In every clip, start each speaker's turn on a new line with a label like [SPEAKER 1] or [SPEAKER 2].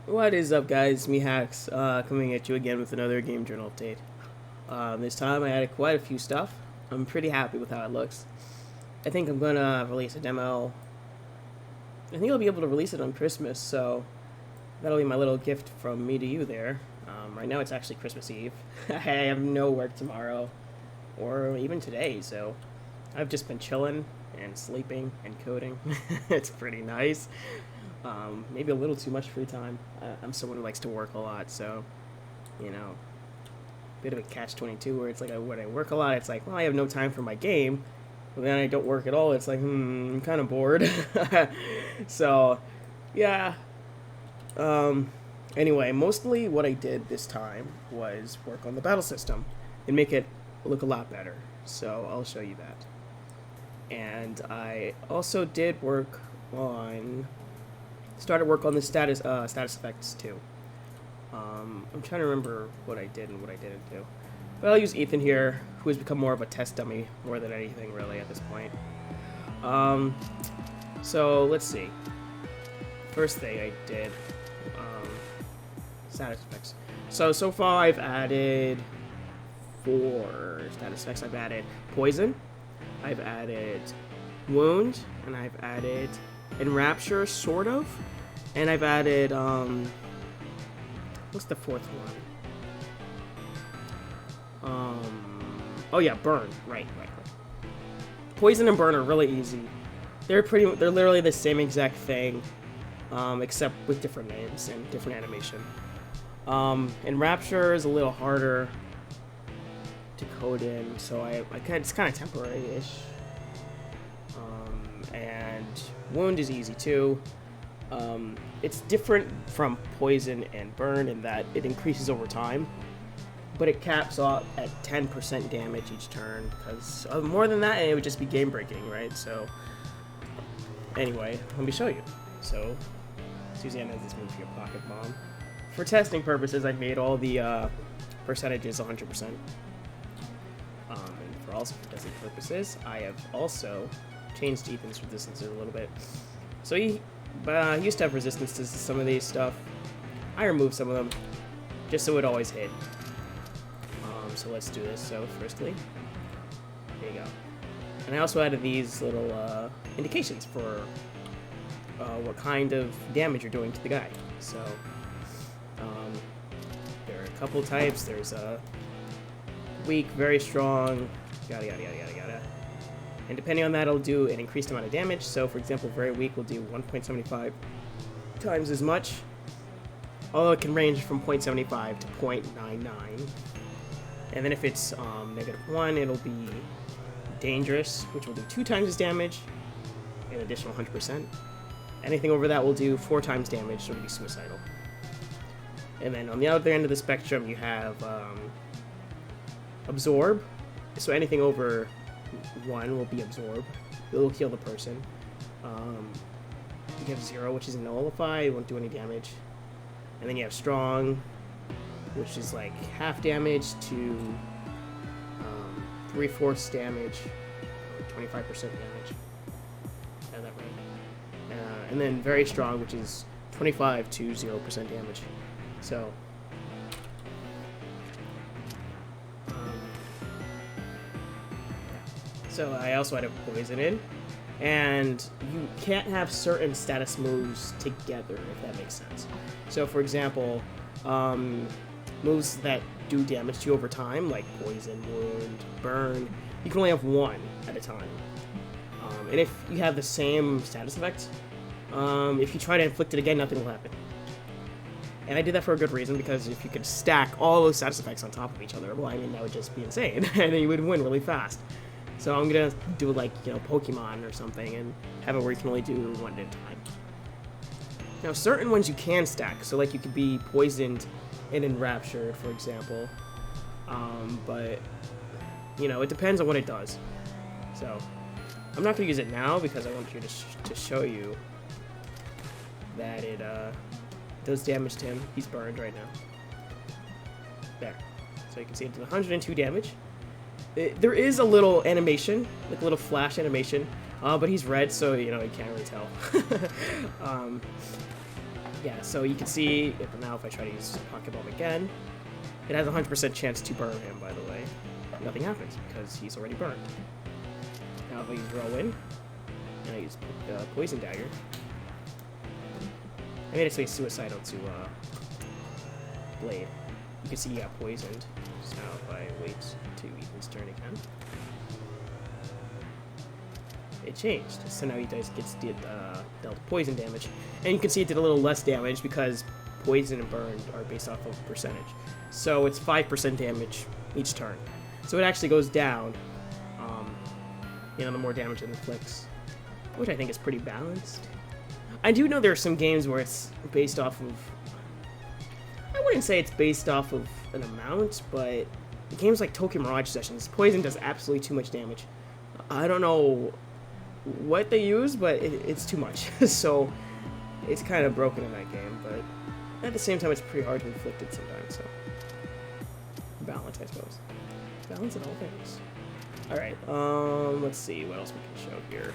[SPEAKER 1] What is up, guys? Me Hacks, coming at you again with another game journal update. This time I added quite a few stuff. I'm pretty happy with how it looks. I think I'm gonna release a demo. I think I'll be able to release it on Christmas, so that'll be my little gift from me to you there. Right now it's actually Christmas Eve. I have no work tomorrow, or even today, so I've just been chilling and sleeping and coding. It's pretty nice. Maybe a little too much free time. I'm someone who likes to work a lot, so, you know, bit of a catch-22 where it's like when I work a lot, it's like, well, I have no time for my game, but then I don't work at all. It's like, I'm kind of bored. So, yeah. Anyway, mostly what I did this time was work on the battle system and make it look a lot better. So I'll show you that. And I also did work on... started work on the status effects too. I'm trying to remember what I did and what I didn't do. But I'll use Ethan here, who has become more of a test dummy more than anything really at this point. So let's see. First thing I did, status effects. So far I've added 4 status effects. I've added poison, I've added wound, and I've added enrapture, sort of, and I've added what's the 4th one? Oh yeah, burn. Right. Poison and burn are really easy. They're literally the same exact thing, except with different names and different animation. Enrapture is a little harder to code in, so it's kind of temporary-ish. And wound is easy too. It's different from poison and burn in that it increases over time, but it caps off at 10% damage each turn, because more than that it would just be game breaking, right? So anyway, let me show you. So Suzanne has this move for your pocket bomb. For testing purposes, I made all the percentages 100%. And for also testing purposes, I have also changed Ethan's resistance a little bit. So he used to have resistances to some of these stuff. I removed some of them, just so it always hit. So let's do this. So firstly, there you go. And I also added these little indications for what kind of damage you're doing to the guy. So there are a couple types. There's weak, very strong, yada yada yada yada yada. And depending on that, it'll do an increased amount of damage. So, for example, very weak will do 1.75 times as much. Although it can range from 0.75 to 0.99. And then if it's -1, it'll be dangerous, which will do 2 times as damage, an additional 100%. Anything over that will do 4 times damage, so it'll be suicidal. And then on the other end of the spectrum, you have absorb. So anything over 1 will be absorbed. It will kill the person. You have 0, which is nullify. It won't do any damage. And then you have strong, which is like half damage to 3/4 damage, 25% damage. Have that right. And then very strong, which is 25 to 0% damage. So. So I also added poison in, and you can't have certain status moves together, if that makes sense. So for example, moves that do damage to you over time, like poison, wound, burn, you can only have 1 at a time. And if you have the same status effect, if you try to inflict it again, nothing will happen. And I did that for a good reason, because if you could stack all those status effects on top of each other, well, I mean, that would just be insane, and then you would win really fast. So I'm gonna do like, Pokemon or something, and have it where you can only do 1 at a time. Now, certain ones you can stack, so like you could be poisoned and enraptured, for example. But it depends on what it does. So I'm not gonna use it now because I want you to show you that it does damage to him. He's burned right now. There. So you can see it did 102 damage. There is a little animation, like a little flash animation, but he's red, so you can't really tell. yeah, so you can see now if I try to use Pokeball again, it has a 100% chance to burn him, by the way. Nothing happens because he's already burned. Now if I use Whirlwind, and I use Poison Dagger, I made it so he's suicidal to Blade. You can see he got poisoned. So now if I wait to Ethan's turn again, it changed. So now he gets dealt poison damage. And you can see it did a little less damage because poison and burn are based off of percentage. So it's 5% damage each turn. So it actually goes down, you know, the more damage it inflicts, which I think is pretty balanced. I do know there are some games where it's based off of, I wouldn't say it's based off of an amount, but games like Tokyo Mirage Sessions, poison does absolutely too much damage. I don't know what they use, but it's too much. So it's kind of broken in that game, but at the same time it's pretty hard to inflict it sometimes, so balance, I suppose. Balance in all things. Alright, let's see what else we can show here.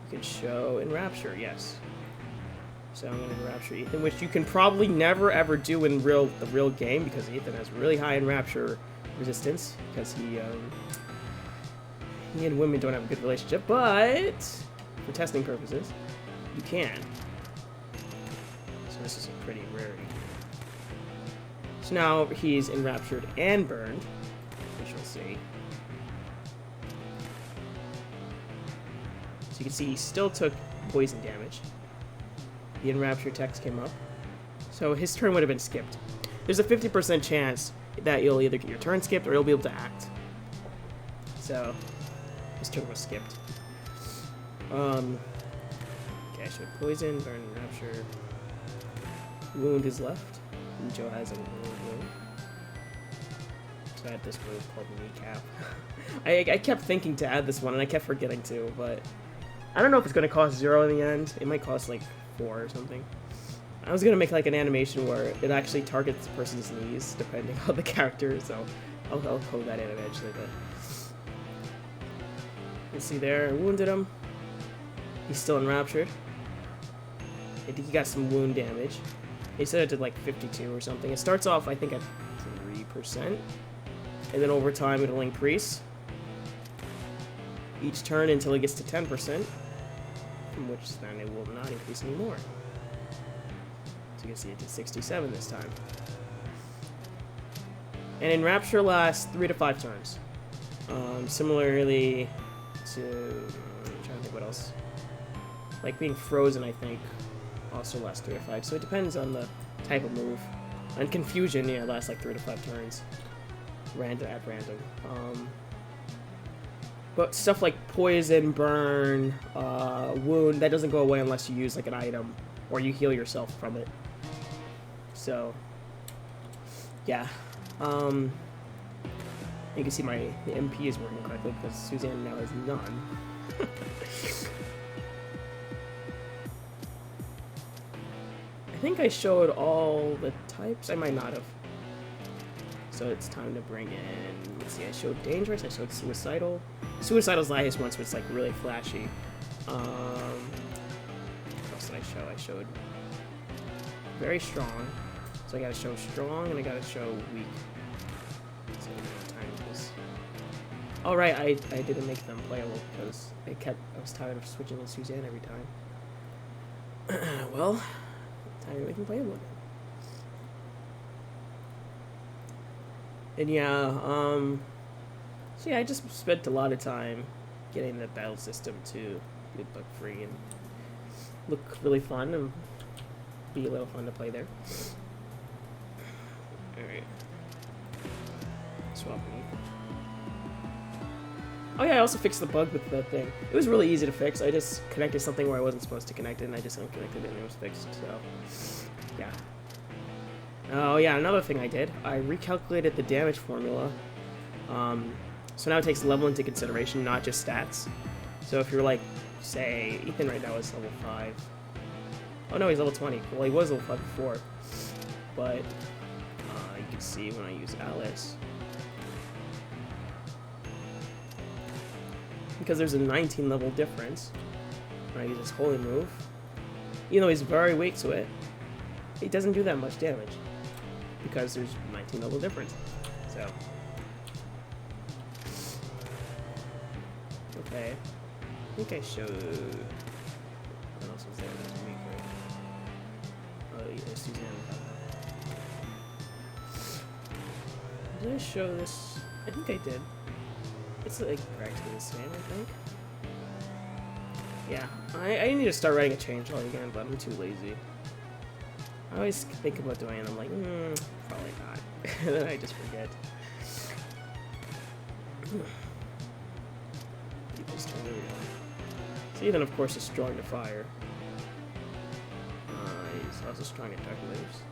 [SPEAKER 1] We can show Enrapture, yes. So I'm going to Enrapture Ethan, which you can probably never ever do in the real game because Ethan has really high Enrapture resistance because he and women don't have a good relationship, but for testing purposes, you can. So this is a pretty rarity. So now he's enraptured and burned, which you'll see. So you can see he still took poison damage. The enrapture text came up. So his turn would have been skipped. There's a 50% chance that you'll either get your turn skipped or you'll be able to act. So his turn was skipped. Okay, I showed poison, burn, enrapture. Wound is left. And Joe has a wound. So I had this move called Kneecap. I kept thinking to add this one, and I kept forgetting to, but I don't know if it's going to cost 0 in the end. It might cost like 4 or something. I was going to make like an animation where it actually targets the person's knees, depending on the character, so I'll code that in eventually, but you see there, I wounded him. He's still enraptured. I think he got some wound damage. They said it did like 52 or something. It starts off, I think, at 3%, and then over time it'll increase each turn until it gets to 10%, from which then it will not increase anymore. So you can see it did 67 this time. And Enrapture lasts 3 to 5 turns. Similarly to, I'm trying to think what else. Like being frozen, I think, also lasts 3 to 5. So it depends on the type of move. And Confusion, yeah, lasts like 3 to 5 turns. At random. But stuff like Poison, Burn, Wound, that doesn't go away unless you use like an item or you heal yourself from it. So, yeah. You can see the MP is working correctly because Suzanne now has none. I think I showed all the types. I might not have. So it's time to bring in, let's see, I showed Dangerous, I showed Suicidal. Suicidal's the highest one, so it's like really flashy. What else did I show? I showed Very Strong. So I gotta show Strong and I gotta show Weak. So what time it is. Oh right, I didn't make them playable because I was tired of switching in Suzanne every time. Well, time to make them playable again. And yeah, so yeah, I just spent a lot of time getting the battle system to be bug-free and look really fun and be a little fun to play there. Alright. Swap me. Oh yeah, I also fixed the bug with the thing. It was really easy to fix. I just connected something where I wasn't supposed to connect it, and I just unconnected it and it was fixed, so yeah. Oh yeah, another thing I did, I recalculated the damage formula. So now it takes level into consideration, not just stats. So if you're like, say, Ethan right now is level 5. Oh no, he's level 20. Well, he was level 5 before. But you can see when I use Alice. Because there's a 19 level difference when I use this holy move. Even though he's very weak to it, it doesn't do that much damage because there's 19 level difference. So, okay, I think I showed. What else was there? That's weak, right? Oh yeah, Suzanne. Did I show this? I think I did. It's like practically the same, I think. Yeah, I need to start writing a changelog again, but I'm too lazy. I always think about doing it, and I'm like, probably not. And then I just forget. So Ethan, of course, is strong to fire. He's also strong at dark waves.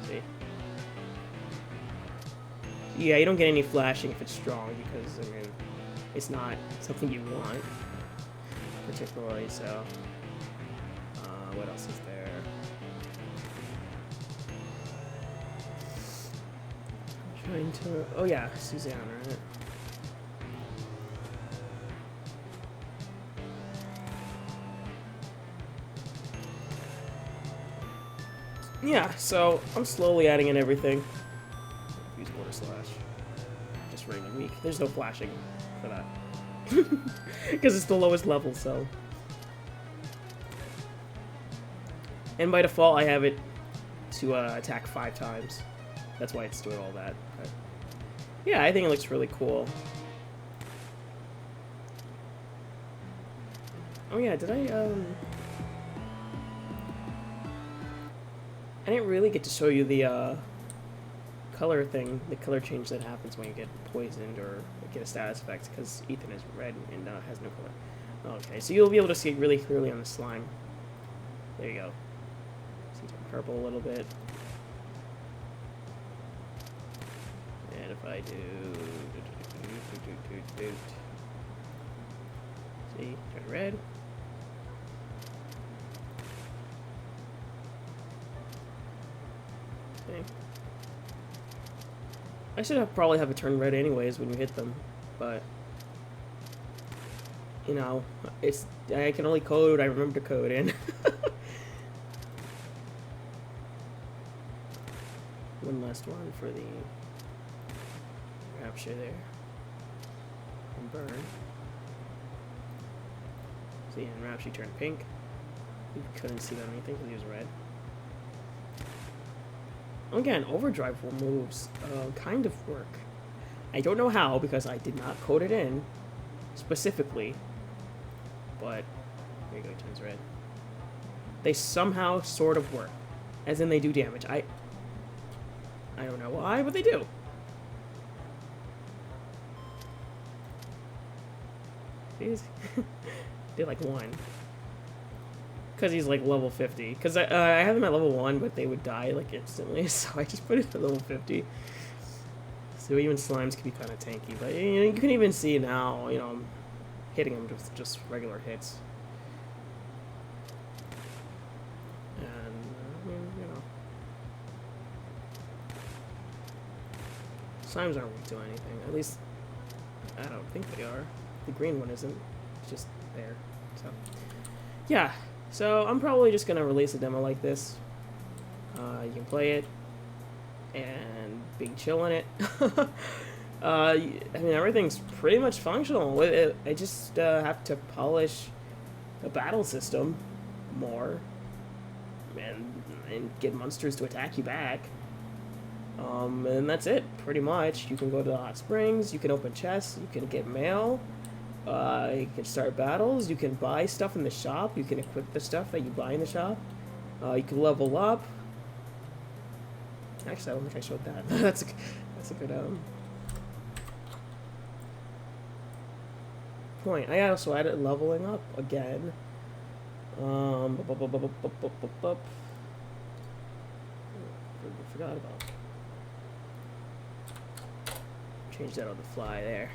[SPEAKER 1] See? Yeah, you don't get any flashing if it's strong, because, I mean, it's not something you want, particularly, so... what else is there? I'm trying to... Oh yeah, Suzanne, right? Yeah, so I'm slowly adding in everything. Use water slash. Just regular weak. There's no flashing for that. Because it's the lowest level, so... And by default, I have it to attack 5 times. That's why it's doing all that. But yeah, I think it looks really cool. Oh yeah, did I didn't really get to show you the color thing, the color change that happens when you get poisoned or get a status effect, because Ethan is red and has no color. Okay, so you'll be able to see it really clearly on the slime. There you go. Purple a little bit. And if I do... See? Turn red. Okay. I should probably have it turn red anyways when you hit them, but... You know, I can only code, I remember to code in. One last one for the rapture there. And burn. See, and rapture turned pink. You couldn't see that on anything because he was red. Again, overdrive moves kind of work. I don't know how because I did not code it in specifically. But there you go, it turns red. They somehow sort of work. As in they do damage. I don't know why, but they do. These they're like 1. Because he's like level 50. Because I have them at level 1, but they would die like instantly, so I just put it at level 50. So even slimes can be kind of tanky, but you know, you can even see now, you know, I'm hitting them with just regular hits. And you know, slimes aren't weak to anything. At least I don't think they are. The green one isn't. It's just there. So yeah. So I'm probably just gonna release a demo like this. You can play it and be chill in it. I mean, everything's pretty much functional. I just have to polish the battle system more and get monsters to attack you back. And that's it, pretty much. You can go to the hot springs, you can open chests, you can get mail, you can start battles, you can buy stuff in the shop, you can equip the stuff that you buy in the shop, you can level up. Actually, I don't think I showed that. That's a good point. I also added leveling up again. Forgot about. Change that on the fly there.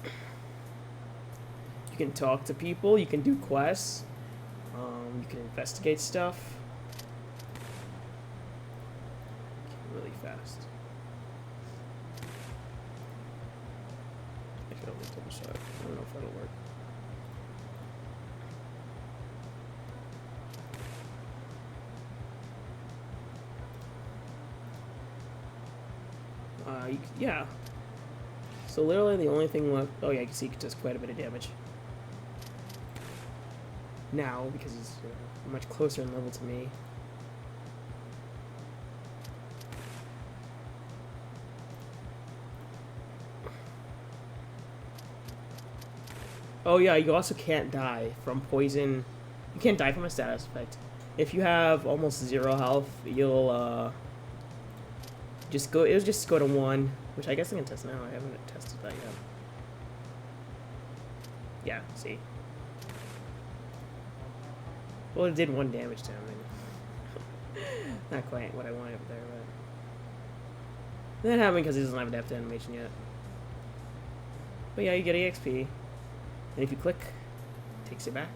[SPEAKER 1] You can talk to people. You can do quests. You can investigate stuff. Really fast. I should only double shot. I don't know if that'll work. Yeah. So literally the only thing left... Oh yeah, you can see he does quite a bit of damage. Now, because he's much closer in level to me. Oh yeah, you also can't die from poison. You can't die from a status effect. If you have almost 0 health, you'll just go. It'll just go to 1, which I guess I can test now. I haven't tested that yet. Yeah, see. Well, it did 1 damage to him. And not quite what I wanted up there, but that happened because he doesn't have a depth animation yet. But yeah, you get EXP, and if you click, it takes you back.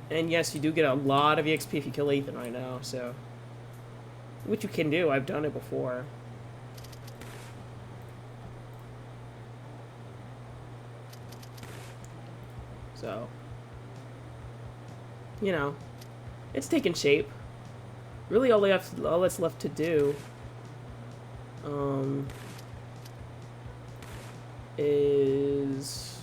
[SPEAKER 1] And yes, you do get a lot of EXP if you kill Ethan right now, so... Which you can do, I've done it before. So... You know, it's taking shape. Really all that's left to do... is...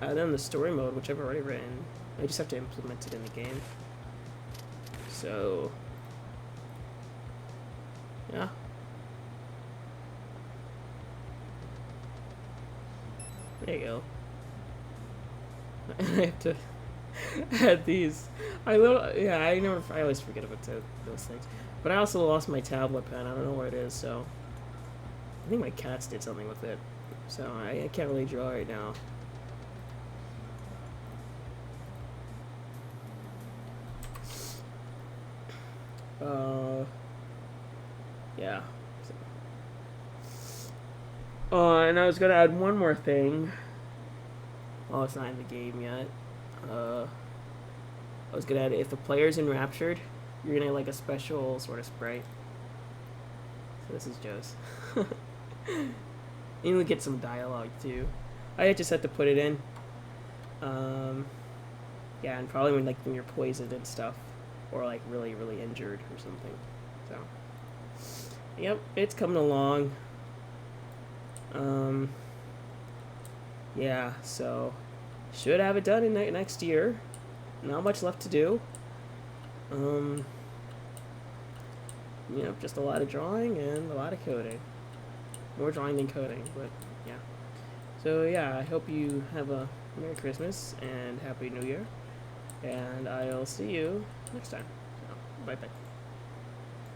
[SPEAKER 1] add in the story mode, which I've already written. I just have to implement it in the game. So, yeah. There you go. I have to add these. I always forget about those things. But I also lost my tablet pen. I don't know where it is, so I think my cats did something with it. So I can't really draw right now. Yeah. And I was gonna add one more thing. Well, it's not in the game yet. I was gonna add, if the player's enraptured, you're gonna get like a special sort of sprite. So this is Joe's. And we get some dialogue too. I just had to put it in. Yeah, and probably when you're poisoned and stuff, or like really injured or something. So, yep, it's coming along. Yeah, so should have it done in next year. Not much left to do. You know, just a lot of drawing and a lot of coding. More drawing than coding, but yeah. So yeah, I hope you have a Merry Christmas and Happy New Year. And I'll see you next time. So, bye-bye.